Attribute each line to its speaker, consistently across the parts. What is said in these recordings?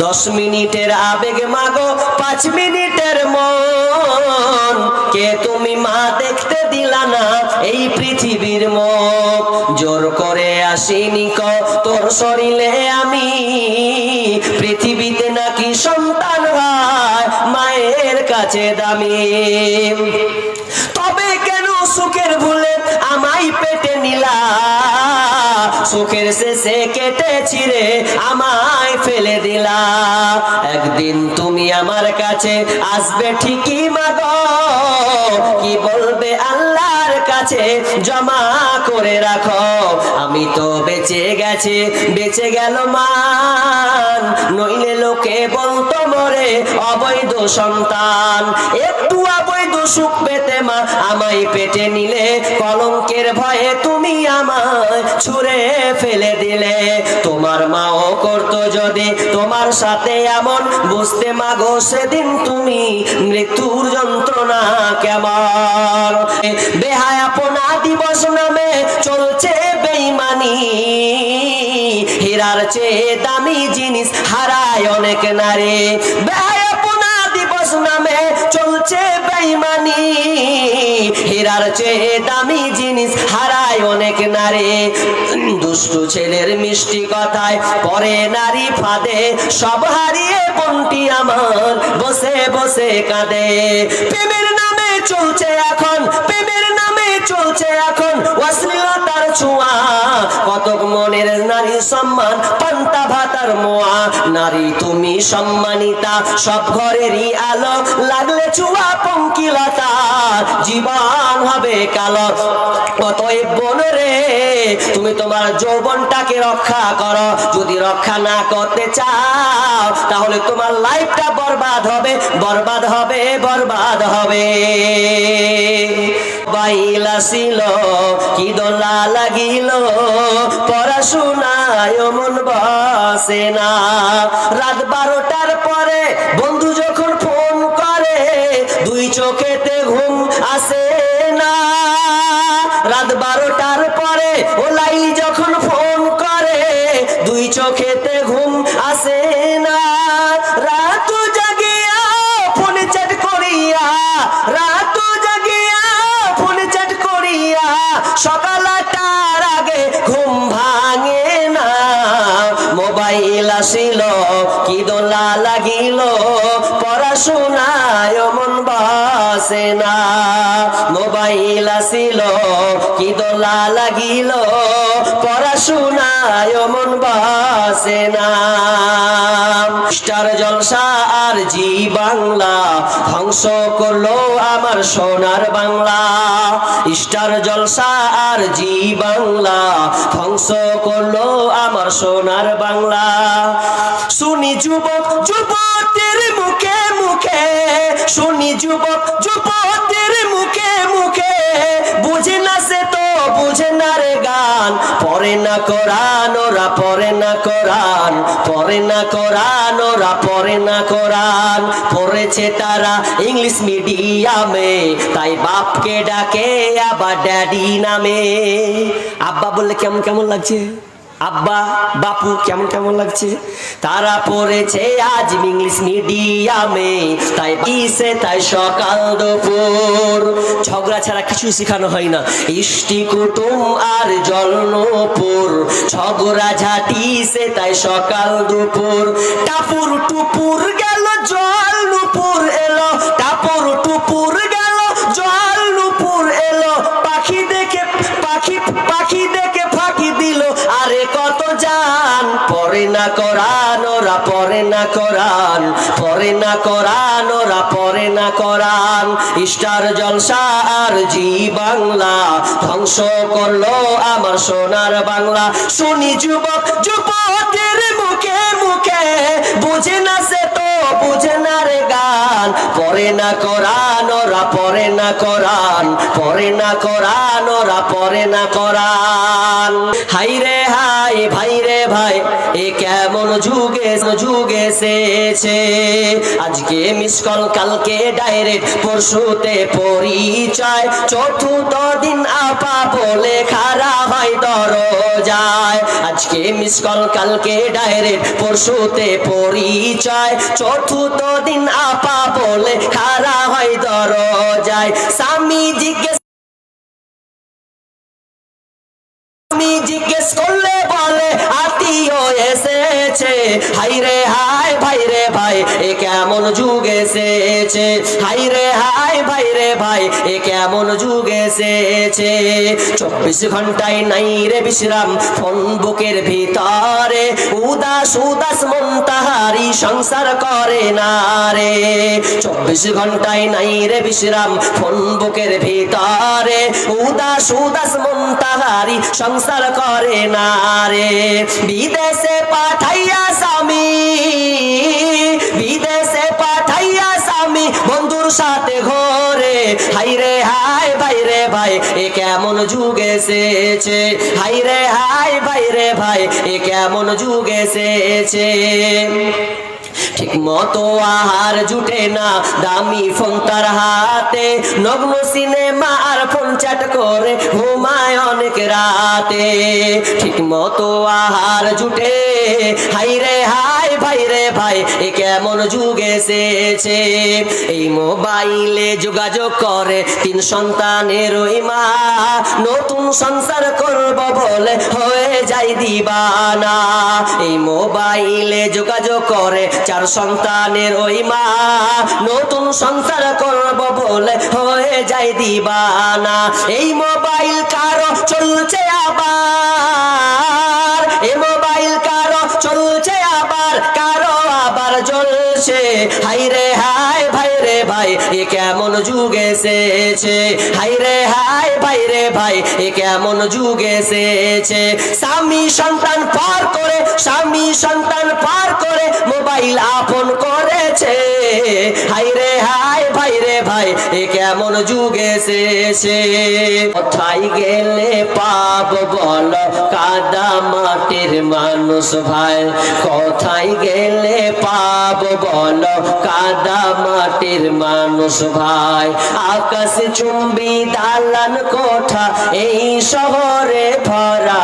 Speaker 1: 10 মিনিটের আবেগ মাগো 5 মিনিটের মন, কে তুমি মা দেখতে দিলা না এই পৃথিবীর মুখ। জোর করে আসিনি ক তোর শরীরে আমি, পৃথিবীতে নাকি সন্তান হয় মায়ের কাছে দামি। তবে কেন সুখের ভুলে আমায় পেটে নিলা, সুখের শেষে কেটে ছিঁড়ে আমায় ফেলে দিলা। একদিন তুমি আমার কাছে আসবে ঠিকই মাগো, কি বলবে আল্লাহর কাছে জমা করে রাখো। আমি তো বেঁচে গেছি বেঁচে গেল মান, নইলে লোকে বলতো মরে অবৈধ সন্তান। একটু অবৈধ সুখ পেতে মা আমায় পেটে নিলে, কলঙ্কের ভয়ে তুমি আমায় ছুঁড়ে ফেলে দিলে। তোমার মাও করতো যদি তোমার সাথে এমন, বুঝতে মাগো সেদিন তুমি মৃত্যুর যন্ত্রণা কেমন। বেহায়াপনা দিবস নামে চলছে বেঈমানি, হীরার চেয়ে দামি জিনিস হারায় অনেক নারী। বেহায়াপনা দিবস নামে চলছে বেঈমানি, হীরার চেয়ে দামি জিনিস হারায় অনেক নারী। দুষ্টু ছেলের মিষ্টি কথায় পরে নারী ফাঁদে, সব হারিয়ে বোনটি আমার বসে বসে কাঁদে। প্রেমের নামে চলছে এখন, প্রেমের নামে চলছে এখন অশ্লীলতার ছোঁয়া, কতক মনের নারী সম্মান পান্তা ভাতার মোয়া। নারী তুমি সম্মানিতা সব ঘরেরই আলো, লাগলে চুয়া পঙ্কিলতা জীবন হবে কালো। অতএব বোন রে তুমি তোমার যৌবনটাকে রক্ষা করো, যদি রক্ষা না করতে চাও তাহলে তোমার লাইফটা বরবাদ হবে, বরবাদ হবে, বরবাদ হবে। বাইলা ছিল কি দোলা লাগিল, পড়াশোনায় মন বসে না। রাত 12টার পরে বন্ধু যখন ফোন করে, দুই চোখেতে ঘুম আসে না। রাত 12টার পরে ও লাইলি যখন ফোন করে, দুই চোখেতে ঘুম আসে না। রাত জাগিয়া ফোন চ্যাট করিয়া, রাত জাগিয়া ফোন চ্যাট করিয়া, সকাল 8টার আগে ঘুম ভাঙে না। মোবাইল আসিল কি দোলা লাগিল, পড়াশোনায় মন বসে না। মোবাইল আসিল কি দোলা লাগিল, পড়াশোনায় মন বসে না। স্টার জলসা আর জি বাংলা ধ্বংস করলো আমার সোনার বাংলা। স্টার জলসা আর জি বাংলা ধ্বংস করলো আমার সোনার বাংলা। শুনি যুবক যুবতীর মুখে মুখে, শুনি যুবক যুবতীর মুখে মুখে, বুঝে না সে তো বুঝে না রে গান। পড়ে না কোরআন ওরা, পড়ে না কোরআন, পড়ে না কোরআন ওরা, পড়ে না কোরআন। পড়েছে তারা ইংলিশ মিডিয়ামে, তাই বাপকে ডাকে আবার ড্যাডি নামে। আব্বা বললে কেমন কেমন লাগছে, আব্বা বাপু কেমন কেমন লাগছে। তারা পড়েছে আজ ইংলিশ মিডিয়ামে, তাই ইসে তাই সকাল দুপুর। ঝগড়া ছাড়া কিছু শেখানো হয় না, ইষ্টি কুটুম আর জলনপুর। ঝগড়া ঝাঁটি সে তাই সকাল দুপুর। টাপুর টুপুর গেল জল নুপুর এলো, টাপুর টুপুর গেল জল নুপুর এলো। পাখি দেখে পাখি, পাখি দেখে ফাঁকি দিল, আরে কত জান। পড়ে না কোরআন ওরা, পড়ে না কোরআন, পড়ে না কোরআন ওরা, পড়ে না কোরআন। স্টার জলসা আর জি বাংলা ধ্বংস করলো আমার সোনার বাংলা। শুনি যুবক যুবতীর মুখে মুখে, বুঝে না সে তো বুঝে না রে গান। পড়ে না কোরআন ওরা, পড়ে না কোরআন, পড়ে না কোরআন ওরা, পড়ে না কোরআন। হাই রে হাই ভাই রে ভাই, এ কেমন যুগে যুগে এসেছে। আজকে মিস কল কালকে ডাইরেক্ট, পরশুতে পরিচয়, চতুর্থ দিন আপা বলে খারাপ হয় দরজ যায়। আজকে মিস কল কালকে ডাইরেক্ট পরশুতে পরিচয়, চতুর্থ দিন আপা বলে খাড়া হয় দরজায়। স্বামী জিজ্ঞেস করলে বলে আত্মীয় এসেছে। হাই রে হাই ভাই রে ভাই এ কেমন যুগ এসেছে, হাই রে হাই ভাই রে ভাই এ কেমন যুগ এসেছে। 24 ঘন্টায় নাই রে বিশ্রাম ফোন বুকের ভিতরে, উদাস উদাস মন তাহারি সংসার করে না রে। 24 ঘন্টায় নাই রে বিশ্রাম ফোন বুকের ভিতরে, উদাস উদাস মন তাহারি সংসার করে না রে। বিদেশে পাঠাইয়া স্বামী, বিদেশে পাঠাইয়া স্বামী বন্ধুর সাথে ঘরে। হাই রে হাই ভাই রে ভাই এ কেমন যুগ এসেছে, হাই রে হাই ভাই রে ভাই এ কেমন যুগ এসেছে। ঠিক মতো আহার জুটে না দামি ফোন তার হাতে, নগ্ন সিনেমা আর ফোন চ্যাট করে ঘুমায় অনেক রাতে। ঠিক মতো আহার জুটে, হাই রে হাই ভাই রে ভাই এ কেমন যুগ এসেছে। এই মোবাইলে যোগাযোগ করে 3 সন্তানের ওই মা, নতুন সংসার করব বলে হয়ে যায় দিবানা। এই মোবাইলে যোগাযোগ করে 4 সন্তানের ওই মা, নতুন সংসার করব বলে হয়ে যায় দিবানা। এই মোবাইল কারো চলছে আবার, এই মোবাইল কারো চলছে আবার, কারো আবার জ্বলছে। হাই রে হাই ভাই রে ভাই এ কেমন যুগ এসেছে, হাই রে হাই ভাই রে ভাই এ কেমন যুগ এসেছে। স্বামী সন্তান পার করে, স্বামী সন্তান পার করে মোবাইল আপন করেছে। হাই রে হাই ভাই রে ভাই এ কেমন যুগ এসেছে। কোথায় গেলে পাব বল কাদা মাটির মানুষ ভাই, কোথায় গেলে পাব বল কাদা মাটির মানুষ ভাই। আকাশ চুম্বি দালান কোঠা এই শহরে ভরা,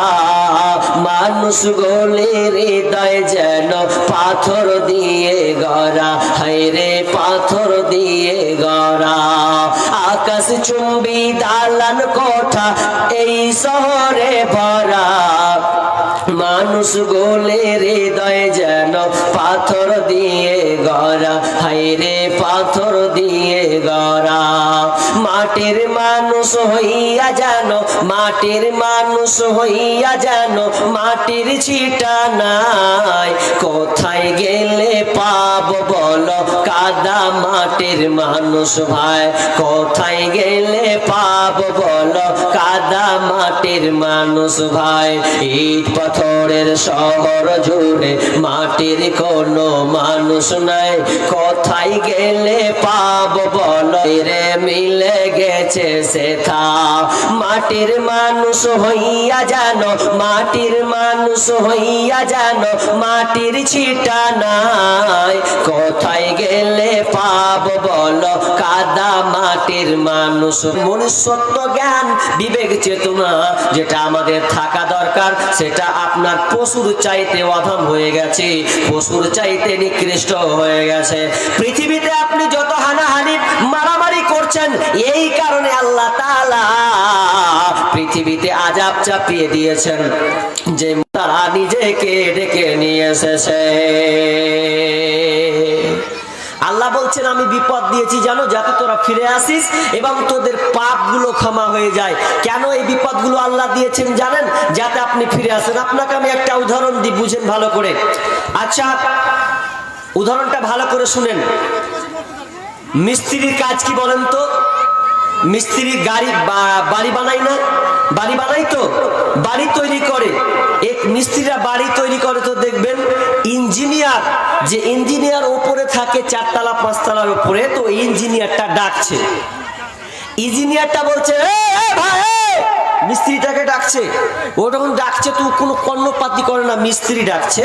Speaker 1: মানুষ গলির হৃদয় যেন পাথর দিয়ে গড়া। হায় রে পাথর দিয়ে গড়া। আকাশ চুম্বি দালান কোঠা এই শহরে ভরা, মানুষ গলির হৃদয় যেন পাথর দিয়ে গড়া। হায় রে পাথর দিয়ে গড়া। মাটির মানুষ হইয়া জানো, মাটির মানুষ হইয়া জানো মাটির ছিটা নাই। কোথায় গেলে পাব বলো কাদা মাটির মানুষ ভাই, কোথায় গেলে পাব বলো কাদা মাটির মানুষ ভাই। ইট পাথরের শহর জুড়ে মাটির কোনো মানুষ নাই, কোথায় গেলে পাব বলো রে মিলে গেছে সেথা। মাটির মানুষ হইয়া জানো, মাটির মানুষ হইয়া জানো মাটির ছিটা নাই। কোথায় গেলে পাব বলো কাদা মাটির মানুষ। মনুষ্যত্ব জ্ঞান বিবেক চেতনা যেটা আমাদের থাকা দরকার, সেটা আপনার পশুর চাইতে অধম হয়ে গেছে, পশুর চাইতে নিকৃষ্ট হয়ে গেছে। পৃথিবীতে আপনি যত হানাহানি মারামারি করছেন, এই কারণে আল্লাহ তাআলা পৃথিবীতে আযাব চাপিয়ে দিয়েছেন যে তারা নিজেকে ডেকে নিয়ে এসেছে। আল্লাহ বলছেন আমি বিপদ দিয়েছি জানো, যাতে তোরা ফিরে আসিস এবং তোদের পাপগুলো ক্ষমা হয়ে যায়। কেন এই বিপদগুলো আল্লাহ দিয়েছেন জানেন? যাতে আপনি ফিরে আসেন। আপনাকে আমি একটা উদাহরণ দিই, বুঝেন ভালো করে। আচ্ছা, উদাহরণটা ভালো করে শুনেন। মিস্ত্রির কাজ কি বলেন তো? মিস্ত্রি বাড়ি বানায় না? বাড়ি বানাই তো, বাড়ি তৈরি করে। এক মিস্ত্রিরা বাড়ি তৈরি করে তো দেখবেন ইঞ্জিনিয়ার, যে ইঞ্জিনিয়ার উপরে থাকে 4 তলা 5 তলার উপরে, তো ইঞ্জিনিয়ারটা ডাকছে। ইঞ্জিনিয়ারটা বলছে ভাই, মিস্ত্রিটাকে ডাকছে। ও যখন ডাকছে তো কোনো কর্ণপাতি করে না, মিস্ত্রি ডাকছে।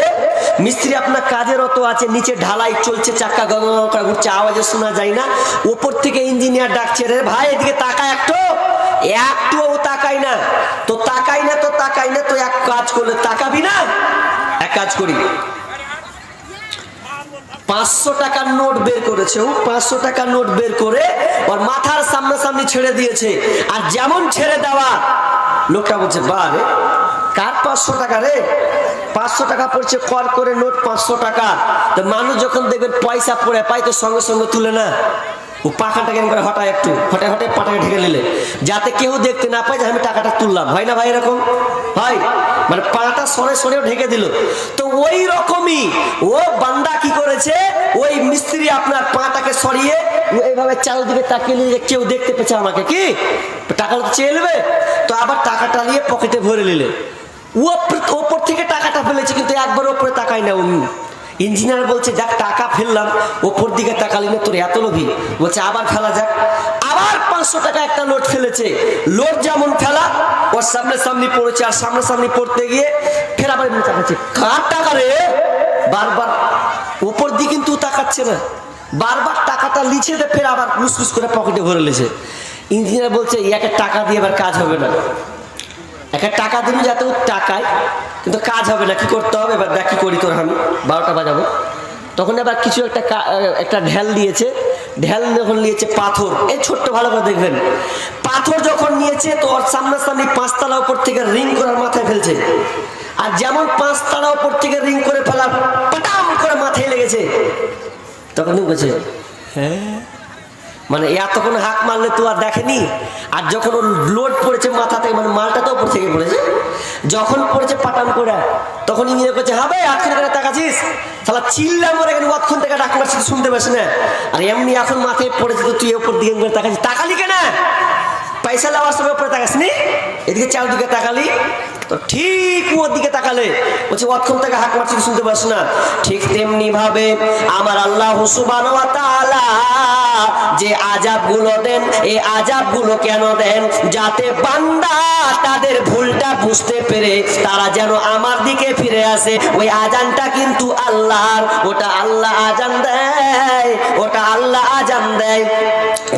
Speaker 1: মিস্ত্রি আপনার কাজের অত আছে, নিচে ঢালাই চলছে, চাক্কা গঙ্গা ঘুরছে, আওয়াজে শোনা যায় না। উপর থেকে ইঞ্জিনিয়ার ডাকছে, রে ভাই এদিকে তাকা একটু। একটুও তাকাই না। তো তাকাই না তো তাকাই না, তো এক কাজ করলে তাকাবি না, এক কাজ করি, 500 টাকার নোট বের করেছে। ও 500 টাকার নোট বের করে ওর মাথার সামনাসামনি ছেড়ে দিয়েছে। আর যেমন ছেড়ে দেওয়া, লোকটা বলছে, বাহ রে, কার 500 টাকা রে? 500 টাকা পড়ছে, কর করে নোট 500 টাকা। তো মানুষ যখন দেখবেন পয়সা পড়ে পায়, তো সঙ্গে সঙ্গে তুলে না, ও পাখাটা কেন করে হঠাৎ একটু হঠাৎ হঠাৎ পাটাকে ঢেকে নিলে, যাতে কেউ দেখতে না পায় যে আমি টাকাটা তুললাম। হয় না ভাই এরকম? হয়, মানে পাটা সরে সরেও ঢেকে দিল। তো ওই রকমই ও বান্দা কি করেছে, ওই মিস্ত্রি আপনার পাটাকে সরিয়ে এইভাবে চারিদিকে তাকিয়ে নিয়ে, কেউ দেখতে পেয়েছে আমাকে, কি টাকাটা চেয়ে নেবে, তো আবার টাকাটা নিয়ে পকেটে ভরে নিলে। ও ওপর থেকে টাকাটা ফেলেছে, কিন্তু একবার ওপরে তাকাই না। ইঞ্জিনিয়ার বলছে, যাক টাকা ফেললাম, ওপর দিকে তাকালি না, তোর এত লোভী। বলছে আবার ফেলা যাক। আবার 500 টাকা একটা নোট ফেলেছে। লোট যেমন ফেলা, ওর সামনে সামনে পড়েছে, আর সামনে সামনে পড়তে গিয়ে ফের আবার তাকাচ্ছে, কার টাকা রে? বারবার ওপর দিকে কিন্তু তাকাচ্ছে না, বারবার টাকাটা লিখে দে, ফের আবার লুসলুস করে পকেটে ভরে লেছে। ইঞ্জিনিয়ার বলছে, ইয়াকে টাকা দিয়ে এবার কাজ হবে না, একটা টাকা দিবি যাতে ও টাকায়, কিন্তু কাজ হবে না। কি করতে হবে এবার দেখ, কি করি তোর আমি 12টা বাজাবো। তখন আবার কিছু একটা ঢেল দিয়েছে। ঢেল যখন নিয়েছে পাথর, এই ছোট্ট ভালো করে দেখবেন, পাথর যখন নিয়েছে, তো ওর সামনাসামনি 5 তলা উপর থেকে রিং করার মাথায় ফেলছে। আর যেমন 5 তলা উপর থেকে রিং করে ফেলার পাটাম করে মাথায় লেগেছে, তখন বলছে, হ্যাঁ, মানে এতক্ষণ হাঁক মারলে তো আর দেখেনি। আর যখন ওর লোড পড়েছে মাথাতে, মানে মালটা তো উপর থেকে পড়েছে, যখন পড়েছে পাটান করে, তখন ইঞ্জিনিয়ার করছে, হ্যাঁ ভাই আজকে করে তাকাছিস, তাহলে চিল্লা মরে গেলে অতক্ষণ থেকে ডাক মারছি, শুনতে পাস না। আর এমনি এখন মাথায় পড়েছে, তো তুই উপর দিকে করে তাকাছিস, তাকালি কেন? পয়সা নেওয়ার সময় উপরে তাকাসনি, এদিকে চারদিকে তাকালি, তো ঠিক ওর দিকে তাকালে বলছে অতক্ষণ থেকে হাঁক মারছি, শুনতে পাস না। ঠিক তেমনি ভাবে আমার আল্লাহ সুবহানাহু ওয়া তাআলা যে আযাবগুলো দেন, এই আযাবগুলো কেন দেন? যাতে বান্দা তাদের ভুলটা বুঝতে পেরে তারা যেন আমার দিকে ফিরে আসে। ওই আজানটা কিন্তু আল্লাহর, ওটা আল্লাহ আজান দেয়, ওটা আল্লাহ আজান দেয়,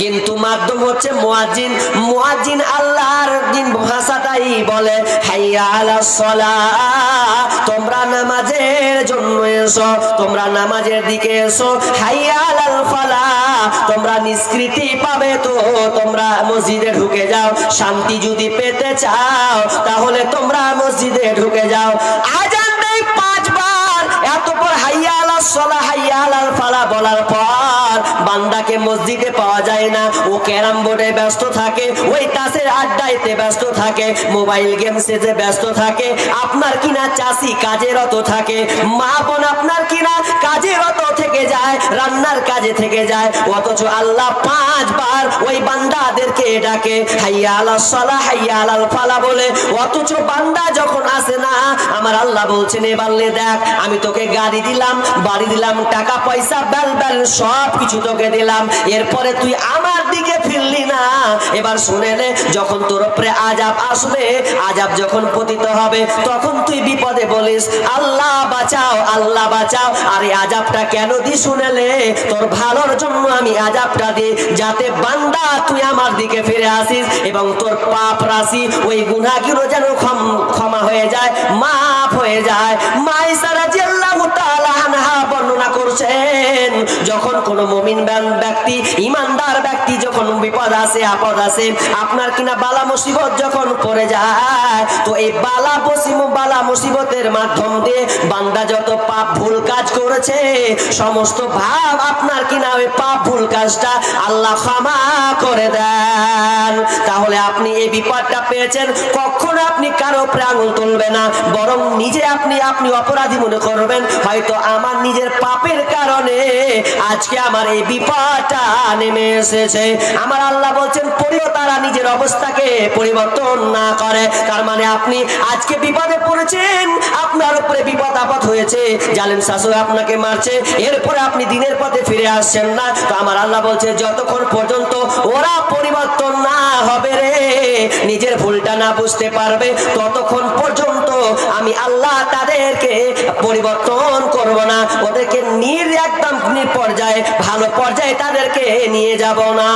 Speaker 1: কিন্তু মাধ্যম হচ্ছে মুয়াজ্জিন। মুয়াজ্জিন আল্লাহর দিন ভাষাটাই বলে, হাইয়া আলাস সালাহ, তোমরা নামাজের জন্য এসো, তোমরা নামাজের দিকে এসো। হাইয়া আলাল ফালাহ, তোমরা নিষ্কৃতি পাবে, তো তোমরা মসজিদে ঢুকে যাও। শান্তি যদি পেতে চাও তাহলে তোমরা মসজিদে ঢুকে যাও। আজান দেয় 5 বার, এতপর হাইয়া আলাস সালাহ হাইয়া আলাল ফালাহ বলার পর বান্দাকে মসজিদে পাওয়া যায় না। ও ক্যারাম বোর্ডে ব্যস্ত থাকে, ওই তাসের আড্ডাইতে ব্যস্ত থাকে, মোবাইল গেমসে যে ব্যস্ত থাকে। আপনার কিনা চাষি কাজে রত থাকে, মা বোন আপনার কিনা কাজে রত থেকে যায়, রান্নার কাজে থেকে যায়, অথচ আল্লাহ 5 বার ওই বান্দাদেরকে ডাকে হাইয়া আলাস সালাহ হাইয়া আলাল ফালাহ বলে। অথচ বান্দা যখন আসে না, আমার আল্লাহ বলছেন, এবারে দেখ আমি তোকে গাড়ি দিলাম, বাড়ি দিলাম, টাকা পয়সা বেল সব কিছু তোকে দিলাম, এরপরে তুই আমার দিকে ফিরলি না। এবার শুনে নে, যখন তোর উপরে আযাব আসবে, আযাব যখন পতিত হবে, তখন তুই বিপদে বলিস আল্লাহ বাঁচাও, আল্লাহ বাঁচাও। আর এই আযাবটা কেন দি শুনেলে? তোর ভালোর জন্য আমি আযাবটা দিই, যাতে বান্দা তুই আমার দিকে ফিরে আসিস এবং তোর পাপ রাশি, ওই গুনাহগুলো যেন ক্ষমা হয়ে যায়, মাফ হয়ে যায়। মাইসা রাদিয়াল্লাহু তাআলা আনহা বর্ণনা করছেন, যখন কোন মুমিন ব্যক্তি, ইমানদার ব্যক্তি যখন বিপদ আসে, আপদ আসে, আপনার কিনা বালা মুসিবত যখন পড়ে যায়, তো এই বালা মুসিবতের মাধ্যম দিয়ে বান্দা যত পাপ ভুল কাজ করেছে, সমস্ত ভাব আপনার কিনা ওই পাপ ভুল কাজটা আল্লাহ ক্ষমা করে দেন। তাহলে আপনি এই বিপদটা পেয়েছেন, কখনো আপনি কারো উপরে আঙুল তুলবেন না, বরং নিজে আপনি অপরাধী মনে করবেন, হয়তো আমার নিজের পাপের কারণে আজকে আমার এই বিপদটা নেমে এসেছে। আমার আল্লাহ বলছেন, তারা নিজের অবস্থাকে পরিবর্তন না করে। তার মানে আপনি আজকে বিপদে পড়েছেন, আপনার উপরে বিপদ আপদ হয়েছে, জালেম শাসক আপনাকে মারছে, এরপরে আপনি দিনের পথে ফিরে আসছেন না, তো আমার আল্লাহ বলছে যতক্ষণ পর্যন্ত ওরা পরিবর্তন না হবে রে, নিজের ভুলটা না বুঝতে পারবে, ততক্ষণ পর্যন্ত আমি আল্লাহ তাদেরকে পরিবর্তন করব না, ওদেরকে একদম পর্যায়ে, ভালো পর্যায়ে তাদেরকে নিয়ে যাব না।